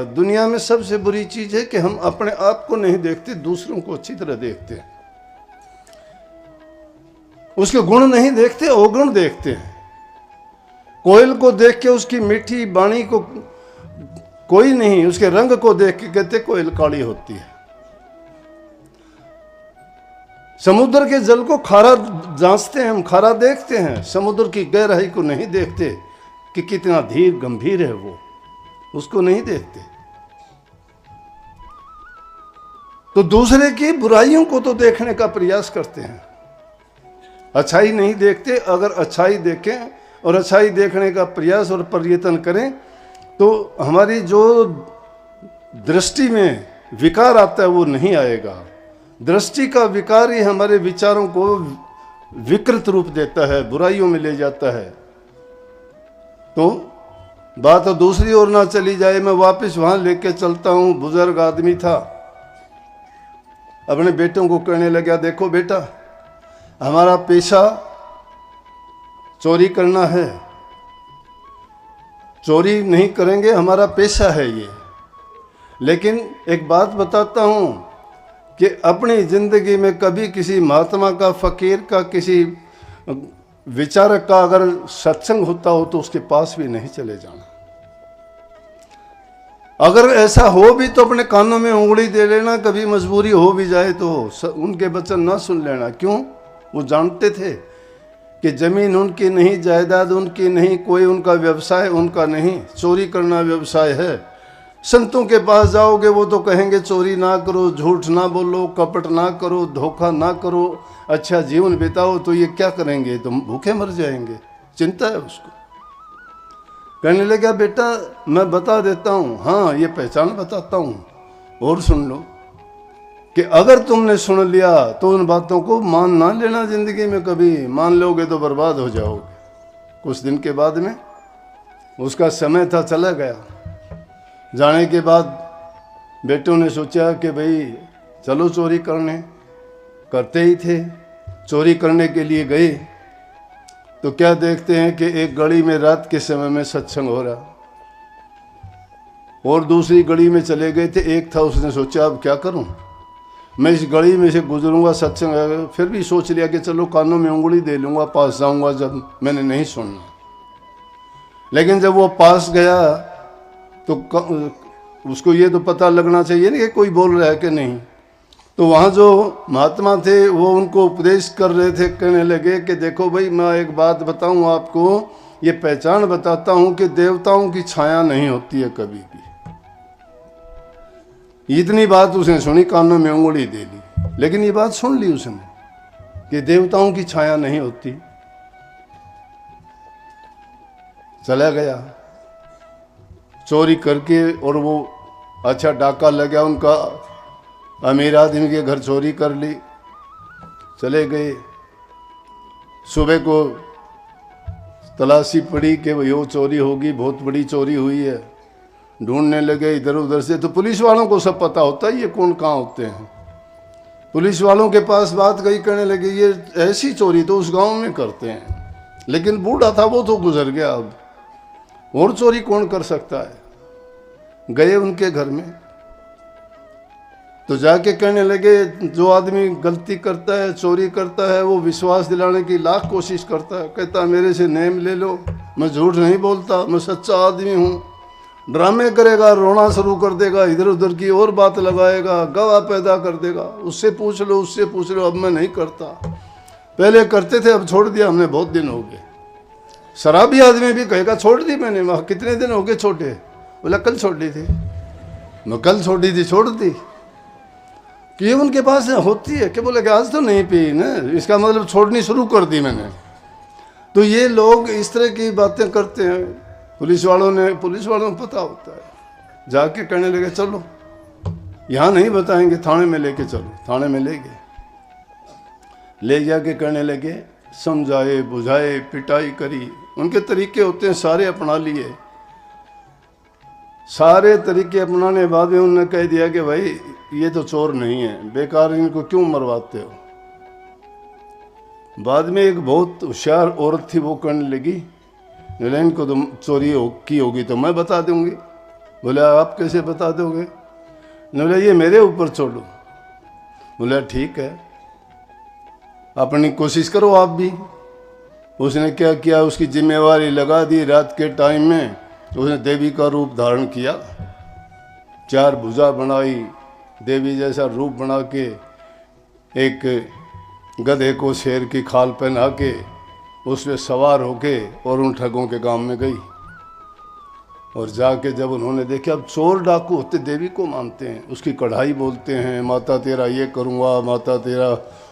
दुनिया में सबसे बुरी चीज है कि हम अपने आप को नहीं देखते, दूसरों को अच्छी तरह देखते हैं। उसके गुण नहीं देखते, अवगुण देखते हैं। कोयल को देख के उसकी मीठी वाणी को कोई नहीं, उसके रंग को देख के कहते कोयल काली होती है। समुद्र के जल को खारा जांचते हैं हम, खारा देखते हैं, समुद्र की गहराई को नहीं देखते कि कितना धीर गंभीर है वो, उसको नहीं देखते। तो दूसरे की बुराइयों को तो देखने का प्रयास करते हैं, अच्छाई नहीं देखते। अगर अच्छाई देखें और अच्छाई देखने का प्रयास और प्रयत्न करें तो हमारी जो दृष्टि में विकार आता है वो नहीं आएगा। दृष्टि का विकार ही हमारे विचारों को विकृत रूप देता है, बुराइयों में ले जाता है। तो बात तो दूसरी ओर ना चली जाए, मैं वापस वहां लेके चलता हूं। बुजुर्ग आदमी था, अपने बेटों को कहने लगा, देखो बेटा, हमारा पेशा चोरी करना है, चोरी नहीं करेंगे, हमारा पेशा है ये। लेकिन एक बात बताता हूं कि अपनी जिंदगी में कभी किसी महात्मा का, फकीर का, किसी विचारक का अगर सत्संग होता हो तो उसके पास भी नहीं चले जाना। अगर ऐसा हो भी तो अपने कानों में उंगली दे लेना, कभी मजबूरी हो भी जाए तो उनके वचन ना सुन लेना। क्यों? वो जानते थे कि जमीन उनकी नहीं, जायदाद उनकी नहीं, कोई उनका व्यवसाय उनका नहीं, चोरी करना व्यवसाय है। संतों के पास जाओगे वो तो कहेंगे चोरी ना करो, झूठ ना बोलो, कपट ना करो, धोखा ना करो, अच्छा जीवन बिताओ। तो ये क्या करेंगे? तुम भूखे मर जाएंगे। चिंता है उसको। कहने लगा, बेटा मैं बता देता हूँ, हाँ ये पहचान बताता हूँ, और सुन लो कि अगर तुमने सुन लिया तो उन बातों को मान ना लेना जिंदगी में कभी। मान लोगे तो बर्बाद हो जाओगे। कुछ दिन के बाद में उसका समय था, चला गया। जाने के बाद बेटों ने सोचा कि भाई चलो चोरी करने, करते ही थे। चोरी करने के लिए गए तो क्या देखते हैं कि एक गली में रात के समय में सत्संग हो रहा, और दूसरी गली में चले गए थे। एक था, उसने सोचा अब क्या करूं, मैं इस गली में से गुजरूंगा, सत्संग है। फिर भी सोच लिया कि चलो कानों में उंगली दे लूंगा, पास जाऊंगा जब, मैंने नहीं सुनना। लेकिन जब वो पास गया तो उसको ये तो पता लगना चाहिए ना कि कोई बोल रहा है कि नहीं। तो वहाँ जो महात्मा थे वो उनको उपदेश कर रहे थे। कहने लगे कि देखो भाई, मैं एक बात बताऊं आपको, ये पहचान बताता हूं कि देवताओं की छाया नहीं होती है कभी भी। इतनी बात उसने सुनी, कानों में उंगली दे ली, लेकिन ये बात सुन ली उसने कि देवताओं की छाया नहीं होती। चला गया चोरी करके, और वो अच्छा डाका लग गया उनका, अमीर आदमी के घर चोरी कर ली। चले गए, सुबह को तलाशी पड़ी कि भाई वो चोरी होगी, बहुत बड़ी चोरी हुई है। ढूंढने लगे इधर उधर से। तो पुलिस वालों को सब पता होता है ये कौन कहाँ होते हैं। पुलिस वालों के पास बात गई, कहने लगे ये ऐसी चोरी तो उस गांव में करते हैं, लेकिन बूढ़ा था वो तो गुजर गया, अब और चोरी कौन कर सकता है। गए उनके घर में तो जाके कहने लगे, जो आदमी गलती करता है, चोरी करता है, वो विश्वास दिलाने की लाख कोशिश करता है। कहता मेरे से नेम ले लो, मैं झूठ नहीं बोलता, मैं सच्चा आदमी हूँ। ड्रामे करेगा, रोना शुरू कर देगा, इधर उधर की और बात लगाएगा, गवाह पैदा कर देगा। उससे पूछ लो, उससे पूछ लो, अब मैं नहीं करता। पहले करते थे, अब छोड़ दिया हमने, बहुत दिन हो गए। शराबी आदमी भी कहेगा छोड़ दी मैंने। वहाँ कितने दिन हो गए छोटे? बोला कल छोड़ दी थी। मैं कल छोड़ी थी, छोड़ दी। कि ये उनके पास होती है कि बोले कि आज तो नहीं पी ना, इसका मतलब छोड़नी शुरू कर दी मैंने। तो ये लोग इस तरह की बातें करते हैं। पुलिस वालों को पता होता है। जाके कहने लगे चलो, यहाँ नहीं बताएंगे, थाने में लेके चलो। थाने में ले गए, ले जाके कहने लगे, समझाए बुझाए, पिटाई करी। उनके तरीके होते हैं, सारे अपना लिए। सारे तरीके अपनाने बाद में उन्होंने कह दिया कि भाई ये तो चोर नहीं है, बेकार इनको क्यों मरवाते हो। बाद में एक बहुत होशियार औरत थी, वो कहने लगी, इनको तो चोरी की होगी तो मैं बता दूंगी। बोले आप कैसे बता दोगे? बोले ये मेरे ऊपर छोड़ो। बोले ठीक है, अपनी कोशिश करो आप भी। उसने क्या किया, उसकी जिम्मेवारी लगा दी। रात के टाइम में उसने देवी का रूप धारण किया, 4 भुजा बनाई, देवी जैसा रूप बना के एक गधे को शेर की खाल पहना के उस पर सवार होके और उन ठगों के गांव में गई। और जाके जब उन्होंने देखा, अब चोर डाकू होते देवी को मानते हैं, उसकी कढ़ाई बोलते हैं, माता तेरा ये करूँगा, माता तेरा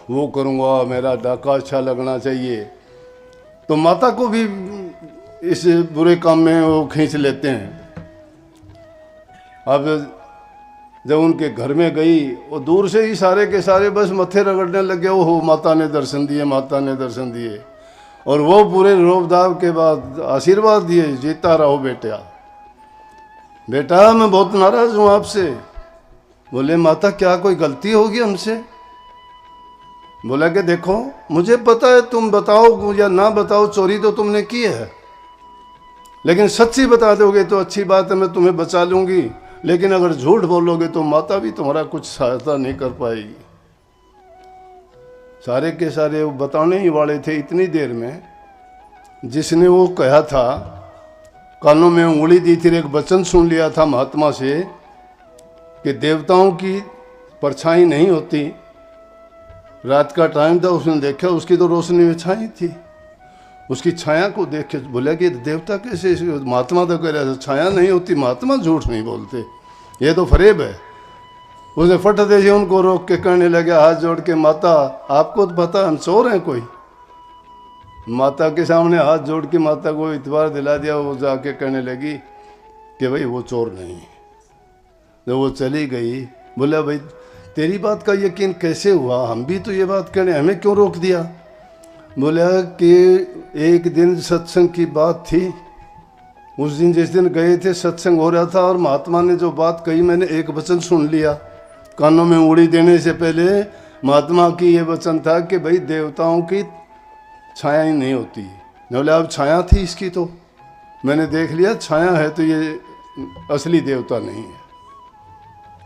वो करूँगा, मेरा डाका अच्छा लगना चाहिए। तो माता को भी इस बुरे काम में वो खींच लेते हैं। अब जब उनके घर में गई, वो दूर से ही सारे के सारे बस मत्थे रगड़ने लगे, ओहो माता ने दर्शन दिए, माता ने दर्शन दिए। और वो पूरे रोबदाब के बाद आशीर्वाद दिए, जीता रहो बेटा, बेटा मैं बहुत नाराज हूँ आपसे। बोले माता क्या कोई गलती होगी हमसे? बोला कि देखो मुझे पता है, तुम बताओ या ना बताओ, चोरी तो तुमने की है, लेकिन सच्ची बता दोगे तो अच्छी बात है, मैं तुम्हें बचा लूंगी। लेकिन अगर झूठ बोलोगे तो माता भी तुम्हारा कुछ सहायता नहीं कर पाएगी। सारे के सारे वो बताने ही वाले थे। इतनी देर में जिसने वो कहा था, कानों में उंगली दी थी, एक वचन सुन लिया था महात्मा से कि देवताओं की परछाई नहीं होती। रात का टाइम था, उसने देखा उसकी तो रोशनी में छाई थी। उसकी छाया को देख के बोला कि देवता कैसे? महात्मा तो कह रहा था छाया नहीं होती, महात्मा झूठ नहीं बोलते, ये तो फरेब है। उसने फट दे उनको रोक के कहने लगे हाथ जोड़ के, माता आपको तो पता हम चोर हैं कोई? माता के सामने हाथ जोड़ के माता को इतबार दिला दिया। वो जाके कहने लगी कि भाई वो चोर नहीं। जब वो चली गई, बोला भाई तेरी बात का यकीन कैसे हुआ? हम भी तो ये बात कहने, हमें क्यों रोक दिया? बोला कि एक दिन सत्संग की बात थी, उस दिन जिस दिन गए थे सत्संग हो रहा था, और महात्मा ने जो बात कही मैंने एक वचन सुन लिया। कानों में उंगली देने से पहले महात्मा की ये वचन था कि भाई देवताओं की छाया ही नहीं होती। बोले अब छाया थी इसकी, तो मैंने देख लिया छाया है तो ये असली देवता नहीं है,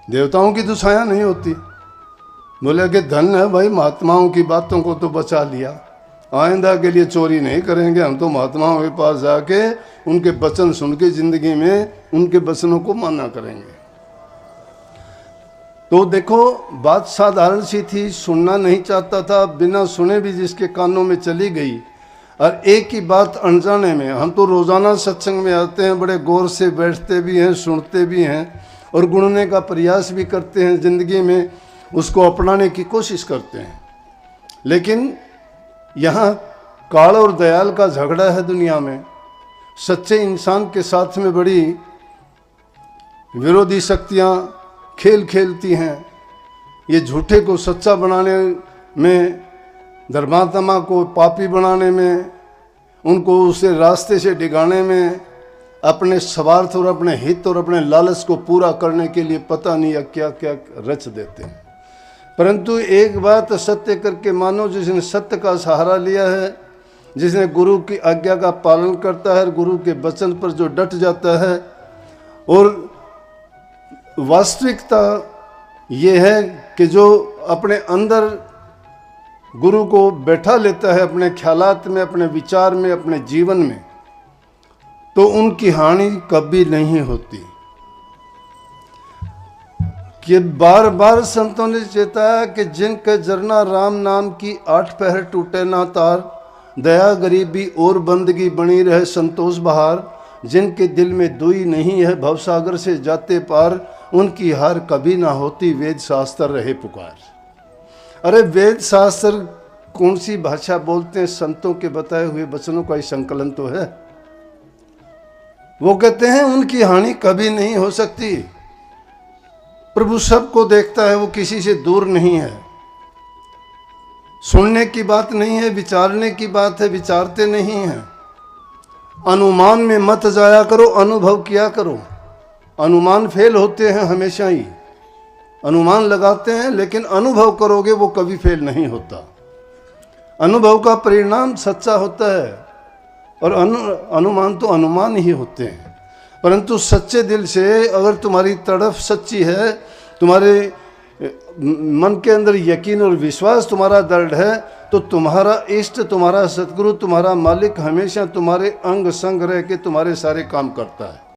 देवताओं की तो छाया नहीं होती। बोले कि धन है भाई, महात्माओं की बातों को तो बचा लिया, आइंदा के लिए चोरी नहीं करेंगे। हम तो महात्माओं के पास जाके उनके वचन सुन के जिंदगी में उनके वचनों को माना करेंगे। तो देखो बात साधारण सी थी, सुनना नहीं चाहता था, बिना सुने भी जिसके कानों में चली गई। और एक ही बात अनजाने में, हम तो रोजाना सत्संग में आते हैं, बड़े गौर से बैठते भी हैं, सुनते भी हैं और गुणने का प्रयास भी करते हैं, जिंदगी में उसको अपनाने की कोशिश करते हैं। लेकिन यहाँ काल और दयाल का झगड़ा है दुनिया में। सच्चे इंसान के साथ में बड़ी विरोधी शक्तियाँ खेल खेलती हैं। ये झूठे को सच्चा बनाने में, धर्मात्मा को पापी बनाने में, उनको उसे रास्ते से डिगाने में, अपने स्वार्थ और अपने हित और अपने लालच को पूरा करने के लिए पता नहीं क्या क्या रच देते हैं। परंतु एक बात सत्य करके मानो, जिसने सत्य का सहारा लिया है, जिसने गुरु की आज्ञा का पालन करता है, गुरु के वचन पर जो डट जाता है, और वास्तविकता ये है कि जो अपने अंदर गुरु को बैठा लेता है अपने ख्यालात में, अपने विचार में, अपने जीवन में, तो उनकी हानि कभी नहीं होती। कि बार बार संतों ने चेताया कि जिनके जरना राम नाम की 8 पहर टूटे ना तार, दया गरीबी और बंदगी बनी रहे संतोष बहार, जिनके दिल में दुई नहीं है भवसागर से जाते पार, उनकी हार कभी ना होती वेद शास्त्र रहे पुकार। अरे वेद शास्त्र कौन सी भाषा बोलते हैं? संतों के बताए हुए वचनों का ही संकलन तो है। वो कहते हैं उनकी हानि कभी नहीं हो सकती। प्रभु सबको देखता है, वो किसी से दूर नहीं है। सुनने की बात नहीं है, विचारने की बात है, विचारते नहीं हैं। अनुमान में मत जाया करो, अनुभव किया करो। अनुमान फेल होते हैं हमेशा ही, अनुमान लगाते हैं, लेकिन अनुभव करोगे वो कभी फेल नहीं होता। अनुभव का परिणाम सच्चा होता है, और अनुमान तो अनुमान ही होते हैं। परंतु सच्चे दिल से अगर तुम्हारी तड़फ सच्ची है, तुम्हारे मन के अंदर यकीन और विश्वास तुम्हारा दृढ़ है, तो तुम्हारा इष्ट, तुम्हारा सतगुरु, तुम्हारा मालिक हमेशा तुम्हारे अंग संग रह के तुम्हारे सारे काम करता है।